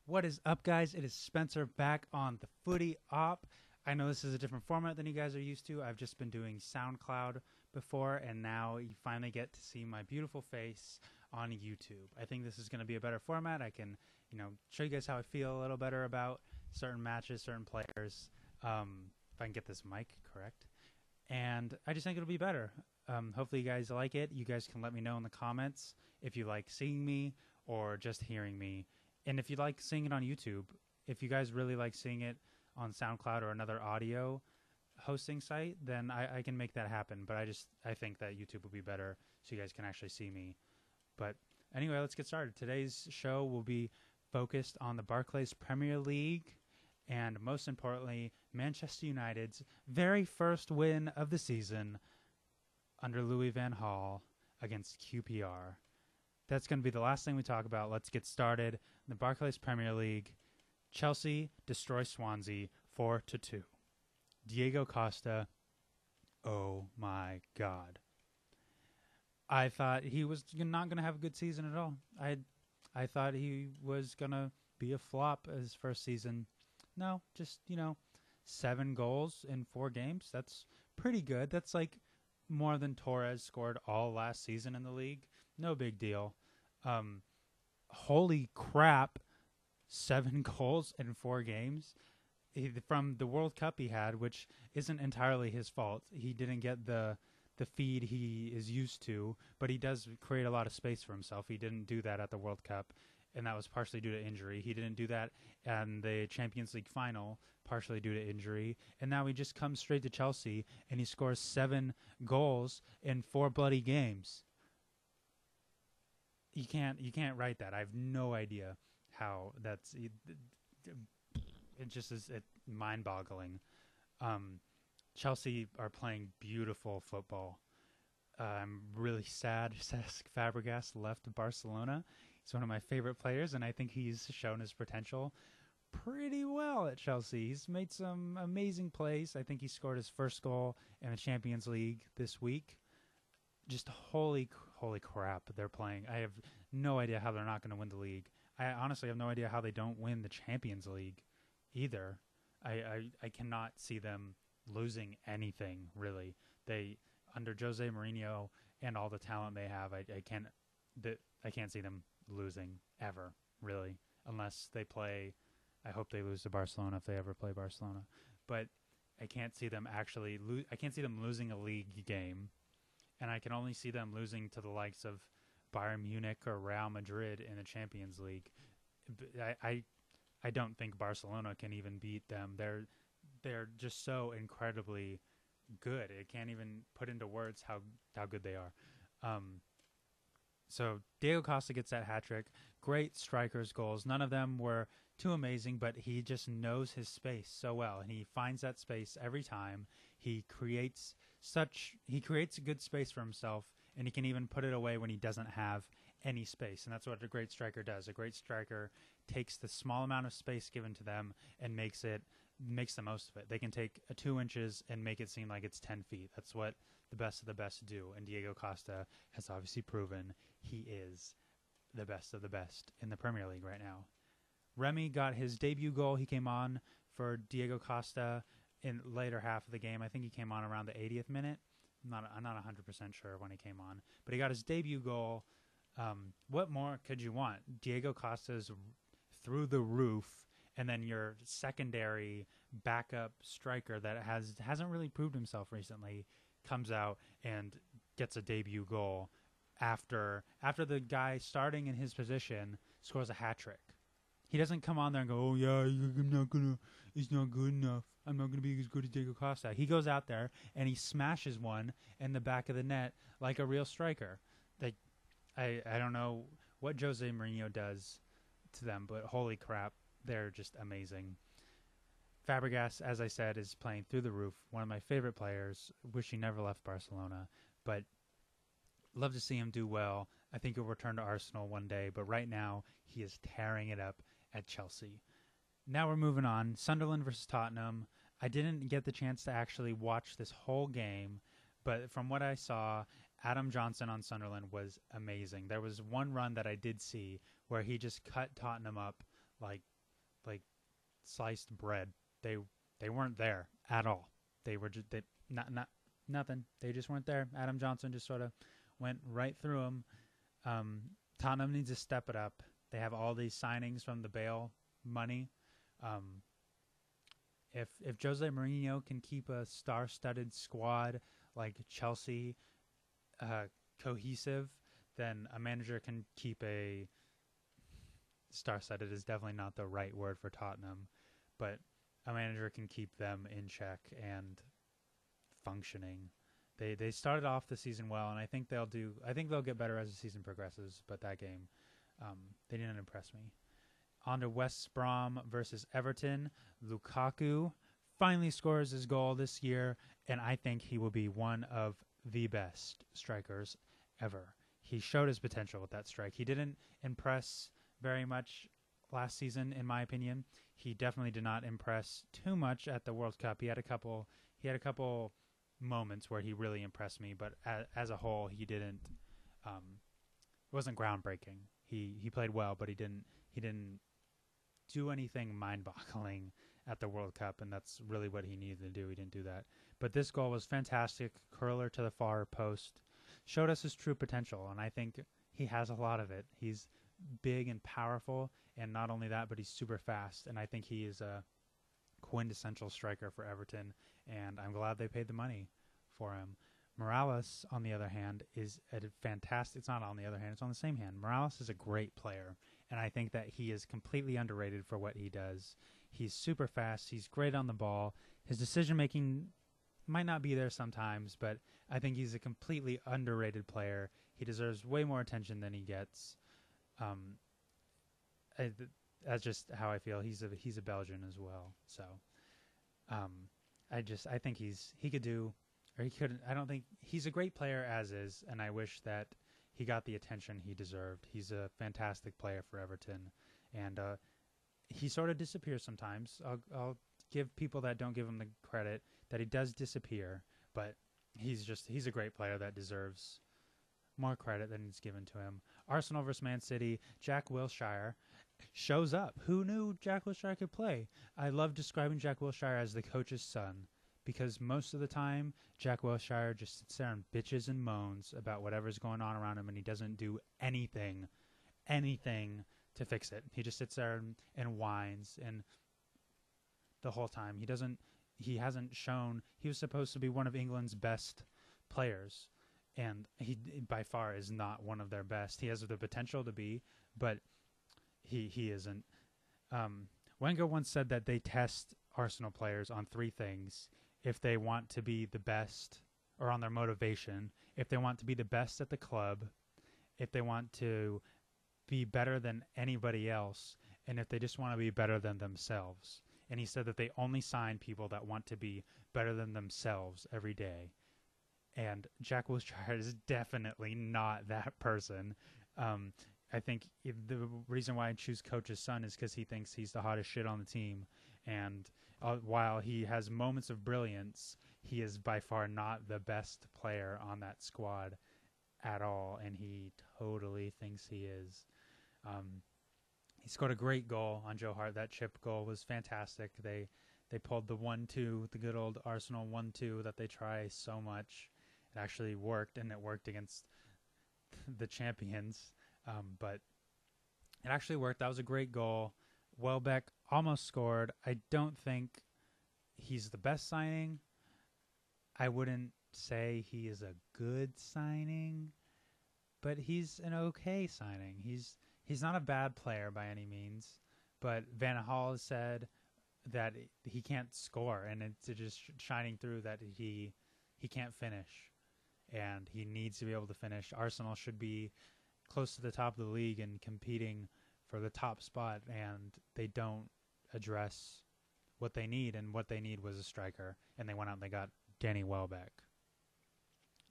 What is up, guys? It is Spencer back on the Footy Op. I know this is a different format than you guys are used to. I've just been doing SoundCloud before, and now you finally get to see my beautiful face on YouTube. I think this is going to be a better format. I can, show you guys how I feel a little better about certain matches, certain players, if I can get this mic correct. And I just think it'll be better. Hopefully you guys like it. You guys can let me know in the comments if you like seeing me or just hearing me. And if you like seeing it on YouTube, if you guys really like seeing it on SoundCloud or another audio hosting site, then I can make that happen. But I think that YouTube will be better so you guys can actually see me. But anyway, let's get started. Today's show will be focused on the Barclays Premier League and, most importantly, Manchester United's very first win of the season under Louis van Gaal against QPR. That's going to be the last thing we talk about. Let's get started. In the Barclays Premier League, Chelsea destroy Swansea 4-2. Diego Costa, oh my God. I thought he was not going to have a good season at all. I thought he was going to be a flop his first season. No, just, 7 goals in 4 games. That's pretty good. That's like more than Torres scored all last season in the league. No big deal. Holy crap, 7 goals in 4 games. From the World Cup he had, which isn't entirely his fault. He didn't get the feed he is used to, but he does create a lot of space for himself. He didn't do that at the World Cup, and that was partially due to injury. He didn't do that in the Champions League final, partially due to injury. And now he just comes straight to Chelsea, and he scores 7 goals in 4 bloody games. You can't write that. I have no idea how that's. It just is mind-boggling. Chelsea are playing beautiful football. I'm really sad Cesc Fabregas left Barcelona. He's one of my favorite players, and I think he's shown his potential pretty well at Chelsea. He's made some amazing plays. I think he scored his first goal in the Champions League this week. Just holy crap, they're playing. I have no idea how they're not going to win the league. I honestly have no idea how they don't win the Champions League either. I cannot see them losing anything, really. They, under Jose Mourinho and all the talent they have, I can't see them losing ever, really, unless they play. I hope they lose to Barcelona if they ever play Barcelona, but I can't see them actually I can't see them losing a league game, and I can only see them losing to the likes of Bayern Munich or Real Madrid in the Champions League. I don't think Barcelona can even beat them. They're just so incredibly good. It can't even put into words how good they are. So Diego Costa gets that hat trick. Great strikers' goals. None of them were too amazing, but he just knows his space so well, and he finds that space every time. He creates a good space for himself, and he can even put it away when he doesn't have any space. And that's what a great striker does. A great striker takes the small amount of space given to them and makes the most of it. They can take 2 inches and make it seem like it's 10 feet. That's what the best of the best do. And Diego Costa has obviously proven he is the best of the best in the Premier League right now. Remy got his debut goal. He came on for Diego Costa in later half of the game. I think he came on around the 80th minute. I'm not 100% sure when he came on, but he got his debut goal. What more could you want? Diego Costa's through the roof, and then your secondary backup striker that hasn't really proved himself recently comes out and gets a debut goal after the guy starting in his position scores a hat trick. He doesn't come on there and go, "Oh yeah, it's not good enough. I'm not gonna be as good as Diego Costa." He goes out there and he smashes one in the back of the net like a real striker. I don't know what Jose Mourinho does to them, but holy crap, they're just amazing. Fabregas, as I said, is playing through the roof. One of my favorite players. Wish he never left Barcelona, but love to see him do well. I think he'll return to Arsenal one day, but right now he is tearing it up at Chelsea. Now we're moving on. Sunderland versus Tottenham. I didn't get the chance to actually watch this whole game, but from what I saw, Adam Johnson on Sunderland was amazing. There was one run that I did see where he just cut Tottenham up like like sliced bread. They weren't there at all. They were just nothing. They just weren't there. Adam Johnson just sort of went right through them. Tottenham needs to step it up. They have all these signings from the Bale money. If Jose Mourinho can keep a star-studded squad like Chelsea cohesive, then a manager can keep a star-studded is definitely not the right word for Tottenham, but a manager can keep them in check and functioning. They started off the season well, and I think they'll get better as the season progresses. But that game, they didn't impress me. On to West Brom versus Everton. Lukaku finally scores his goal this year, and I think he will be one of the best strikers ever. He showed his potential with that strike. He didn't impress very much last season, in my opinion. He definitely did not impress too much at the World Cup. He had a couple moments where he really impressed me, but as a whole, he didn't. It wasn't groundbreaking. He played well, but he didn't do anything mind-boggling at the World Cup, and that's really what he needed to do. He didn't do that. But this goal was fantastic. Curler to the far post. Showed us his true potential, and I think he has a lot of it. He's big and powerful, and not only that, but he's super fast, and I think he is a quintessential striker for Everton, and I'm glad they paid the money for him. Morales, on the other hand, is a fantastic... It's not on the other hand, it's on the same hand. Morales is a great player, and I think that he is completely underrated for what he does. He's super fast. He's great on the ball. His decision-making might not be there sometimes, but I think he's a completely underrated player. He deserves way more attention than he gets. That's just how I feel. He's a Belgian as well, so I think he could do, or he couldn't. I don't think he's a great player as is, and I wish that he got the attention he deserved. He's a fantastic player for Everton, and he sort of disappears sometimes. I'll give people that don't give him the credit that he does disappear, but he's a great player that deserves more credit than is given to him. Arsenal versus Man City. Jack Wilshere shows up. Who knew Jack Wilshere could play? I love describing Jack Wilshere as the coach's son, because most of the time Jack Wilshere just sits there and bitches and moans about whatever's going on around him, and he doesn't do anything to fix it. He just sits there and whines, and the whole time he hasn't shown. He was supposed to be one of England's best players, and he by far is not one of their best. He has the potential to be, but he isn't. Wenger once said that they test Arsenal players on three things: if they want to be the best, or on their motivation, if they want to be the best at the club, if they want to be better than anybody else, and if they just want to be better than themselves. And he said that they only sign people that want to be better than themselves every day. And Jack Wilshere is definitely not that person. I think the reason why I choose coach's son is because he thinks he's the hottest shit on the team. And while he has moments of brilliance, he is by far not the best player on that squad at all. And he totally thinks he is. He scored a great goal on Joe Hart. That chip goal was fantastic. They pulled the 1-2, the good old Arsenal 1-2 that they try so much. It actually worked, and it worked against the champions. But it actually worked. That was a great goal. Welbeck almost scored. I don't think he's the best signing. I wouldn't say he is a good signing, but he's an okay signing. He's not a bad player by any means, but Van Gaal has said that he can't score, and it's just shining through that he can't finish, and he needs to be able to finish. Arsenal should be close to the top of the league and competing for the top spot, and they don't address what they need, and what they need was a striker, and they went out and they got Danny Welbeck.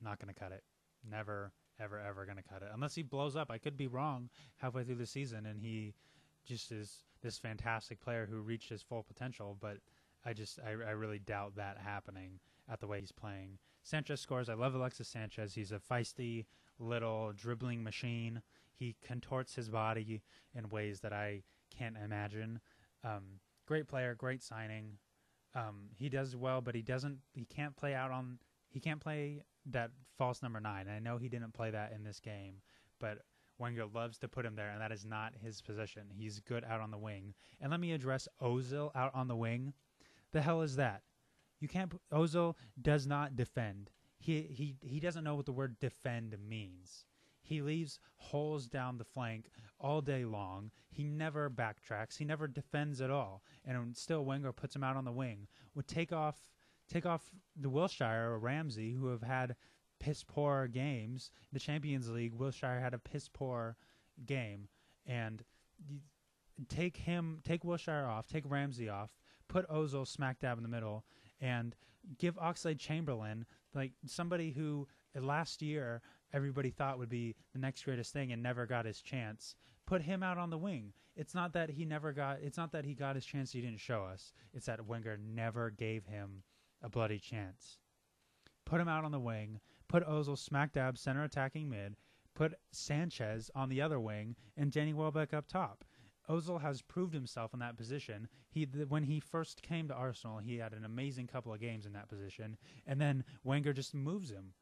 Not going to cut it. Never, ever, ever going to cut it. Unless he blows up. I could be wrong halfway through the season, and he just is this fantastic player who reached his full potential, but I really doubt that happening at the way he's playing. Sanchez scores. I love Alexis Sanchez. He's a feisty little dribbling machine. He contorts his body in ways that I can't imagine. Great player, great signing. He does well, but he can't play he can't play that false number 9. And I know he didn't play that in this game, but Wenger loves to put him there, and that is not his position. He's good out on the wing. And let me address Ozil out on the wing. The hell is that? You can't. Ozil does not defend. He doesn't know what the word defend means. He leaves holes down the flank all day long. He never backtracks. He never defends at all. And still Wenger puts him out on the wing. Would take off the Wilshere or Ramsey, who have had piss poor games. The Champions League, Wilshere had a piss poor game. And take Wilshere off, take Ramsey off, put Ozil smack dab in the middle, and give Oxlade-Chamberlain, like somebody who last year everybody thought would be the next greatest thing and never got his chance. Put him out on the wing. It's not that he got his chance he didn't show us. It's that Wenger never gave him a bloody chance. Put him out on the wing. Put Ozil smack dab center attacking mid. Put Sanchez on the other wing and Danny Welbeck up top. Ozil has proved himself in that position. When he first came to Arsenal, he had an amazing couple of games in that position, and then Wenger just moves him.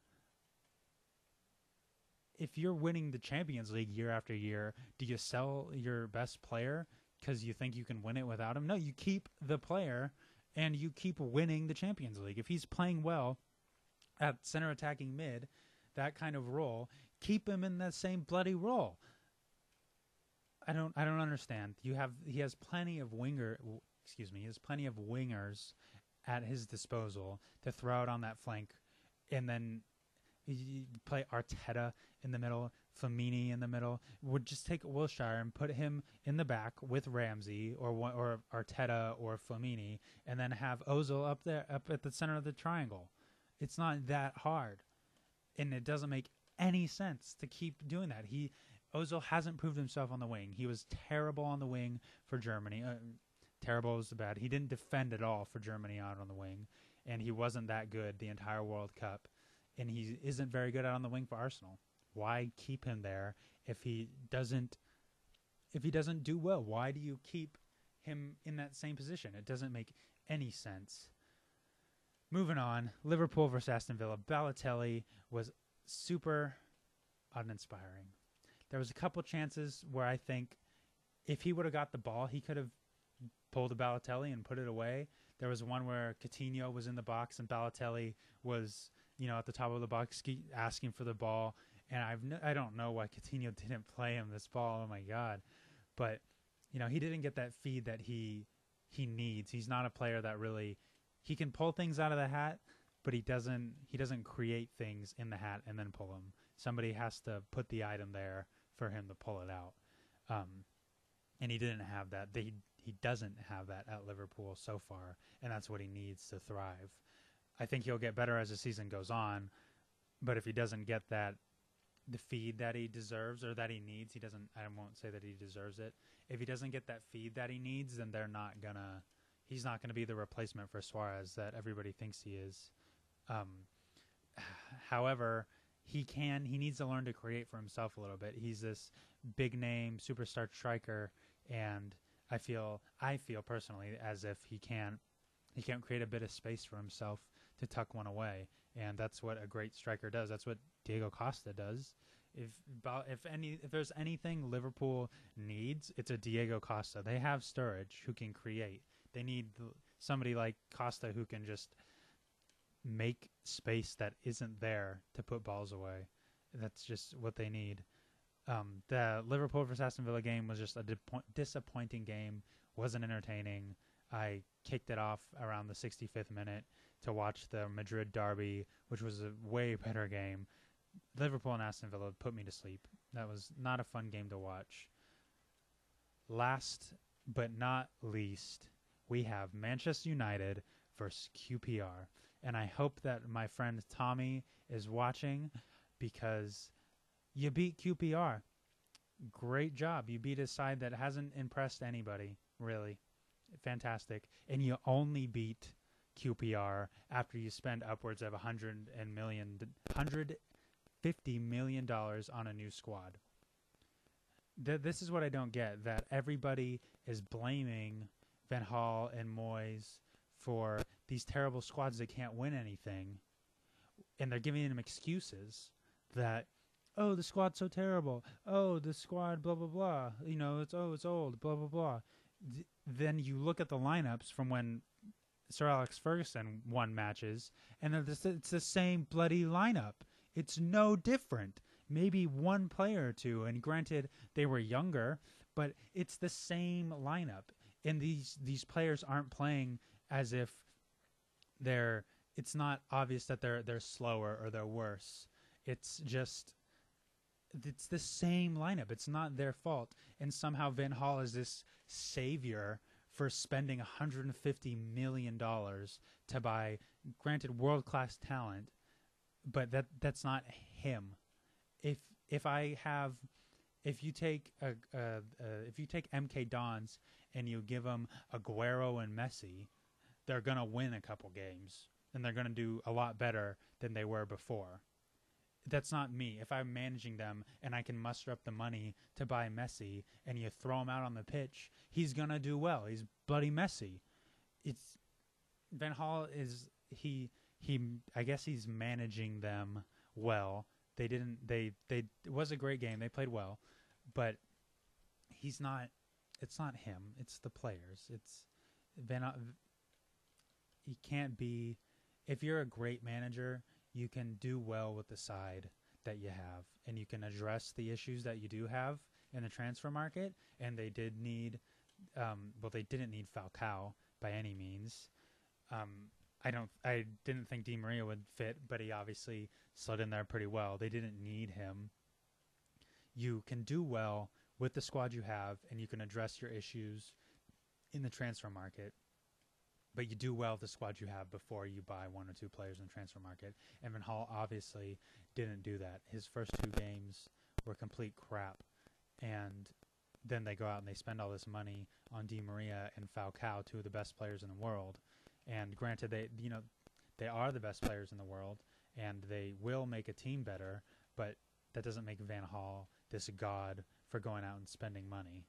If you're winning the Champions League year after year, do you sell your best player because you think you can win it without him? No, you keep the player and you keep winning the Champions League. If he's playing well at center attacking mid, that kind of role, keep him in that same bloody role. I don't understand. He has plenty of wingers at his disposal to throw out on that flank, and then you play Arteta in the middle, Flamini in the middle. Would just take Wilshere and put him in the back with Ramsey or Arteta or Flamini, and then have Ozil up at the center of the triangle. It's not that hard, and it doesn't make any sense to keep doing that. Ozil hasn't proved himself on the wing. He was terrible on the wing for Germany. Terrible is bad. He didn't defend at all for Germany out on the wing, and he wasn't that good the entire World Cup. And he isn't very good out on the wing for Arsenal. Why keep him there if he doesn't do well? Why do you keep him in that same position? It doesn't make any sense. Moving on, Liverpool versus Aston Villa. Balotelli was super uninspiring. There was a couple chances where I think if he would have got the ball, he could have pulled a Balotelli and put it away. There was one where Coutinho was in the box and Balotelli was, at the top of the box asking for the ball. And I don't know why Coutinho didn't play him this ball. Oh my God. But, he didn't get that feed that he needs. He's not a player that really, he can pull things out of the hat, but he doesn't create things in the hat and then pull them. Somebody has to put the item there for him to pull it out. And he didn't have that. He doesn't have that at Liverpool so far, and that's what he needs to thrive. I think he'll get better as the season goes on, but if he doesn't get the feed that he deserves or that he needs, I won't say that he deserves it. If he doesn't get that feed that he needs, then he's not gonna be the replacement for Suarez that everybody thinks he is. However, he needs to learn to create for himself a little bit. He's this big name superstar striker, and I feel personally as if he can't create a bit of space for himself to tuck one away, and that's what a great striker does. That's what Diego Costa does. If there's anything Liverpool needs, it's a Diego Costa. They have Sturridge who can create. They need somebody like Costa who can just make space that isn't there to put balls away. That's just what they need. The Liverpool versus Aston Villa game was just a disappointing game. Wasn't entertaining. I kicked it off around the 65th minute to watch the Madrid derby, which was a way better game. Liverpool and Aston Villa put me to sleep. That was not a fun game to watch. Last but not least, we have Manchester United versus QPR. And I hope that my friend Tommy is watching, because you beat QPR. Great job. You beat a side that hasn't impressed anybody, really. Fantastic. And you only beat QPR after you spend upwards of $150 million on a new squad. This is what I don't get, that everybody is blaming Van Gaal and Moyes for these terrible squads that can't win anything, and they're giving them excuses that, oh, the squad's so terrible. Oh, the squad, blah blah blah. You know, it's old, blah blah blah. Then you look at the lineups from when Sir Alex Ferguson won matches, and it's the same bloody lineup. It's no different. Maybe one player or two, and granted they were younger, but it's the same lineup. And these players aren't playing as if they're. It's not obvious that they're slower or they're worse. It's just it's the same lineup. It's not their fault. And somehow Van Gaal is this savior for spending $150 million to buy, granted, world-class talent, but that's not him. If you take MK Dons and you give them Aguero and Messi, they're gonna win a couple games and they're gonna do a lot better than they were before. That's not me. If I'm managing them and I can muster up the money to buy Messi and you throw him out on the pitch, he's going to do well. He's bloody Messi. It's Van Gaal is I guess he's managing them well. It was a great game. They played well, but it's not him. It's the players. It's he can't be, if you're a great manager, you can do well with the side that you have, and you can address the issues that you do have in the transfer market. And they did need, they didn't need Falcao by any means. I didn't think Di Maria would fit, but he obviously slid in there pretty well. They didn't need him. You can do well with the squad you have, and you can address your issues in the transfer market. But you do well with the squad you have before you buy one or two players in the transfer market. And Van Gaal obviously didn't do that. His first two games were complete crap. And then they go out and they spend all this money on Di Maria and Falcao, two of the best players in the world. And granted, they are the best players in the world, and they will make a team better, but that doesn't make Van Gaal this god for going out and spending money.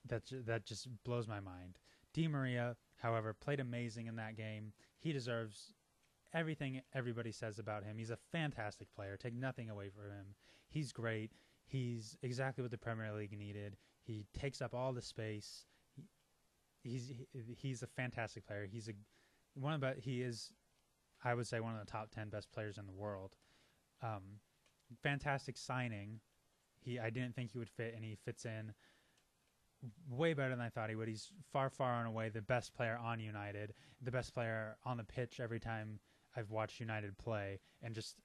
That just blows my mind. Di Maria, however, played amazing in that game. He deserves everything everybody says about him. He's a fantastic player. Take nothing away from him. He's great. He's exactly what the Premier League needed. He takes up all the space. He's a fantastic player. He is, I would say, one of the top 10 best players in the world. Fantastic signing. I didn't think he would fit, and he fits in way better than I thought he would. He's far, far and away the best player on United, the best player on the pitch every time I've watched United play, and just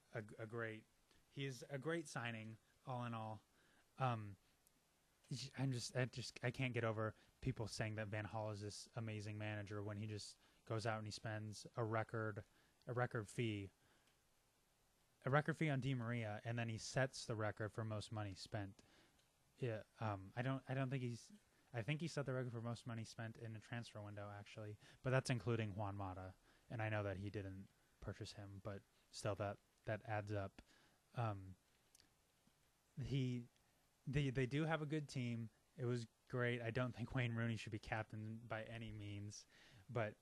he is a great signing all in all. I can't get over people saying that Van Gaal is this amazing manager when he just goes out and he spends a record fee on Di Maria, and then he sets the record for most money spent. Yeah, I think he set the record for most money spent in a transfer window, actually, but that's including Juan Mata, and I know that he didn't purchase him, but still that adds up. They do have a good team. It was great. I don't think Wayne Rooney should be captain by any means, but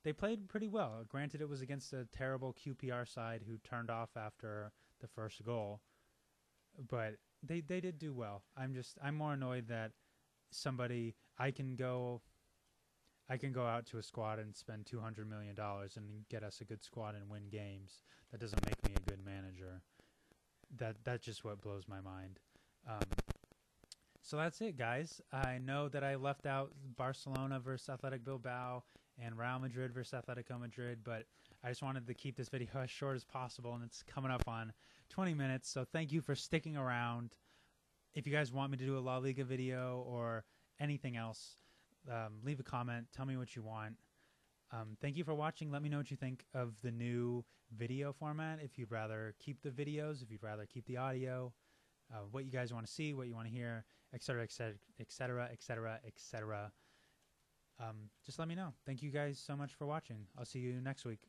they played pretty well. Granted, it was against a terrible QPR side who turned off after the first goal, but they did do well. I'm more annoyed that I can go out to a squad and spend $200 million and get us a good squad and win games. That doesn't make me a good manager. That's just what blows my mind. So that's it, guys. I know that I left out Barcelona versus Athletic Bilbao and Real Madrid versus Atletico Madrid, but I just wanted to keep this video as short as possible, and it's coming up on 20 minutes, so thank you for sticking around. If you guys want me to do a La Liga video or anything else, leave a comment. Tell me what you want. Thank you for watching. Let me know what you think of the new video format, if you'd rather keep the videos, if you'd rather keep the audio, what you guys want to see, what you want to hear, etc., etc., etc., etc., etc. Just let me know. Thank you guys so much for watching. I'll see you next week.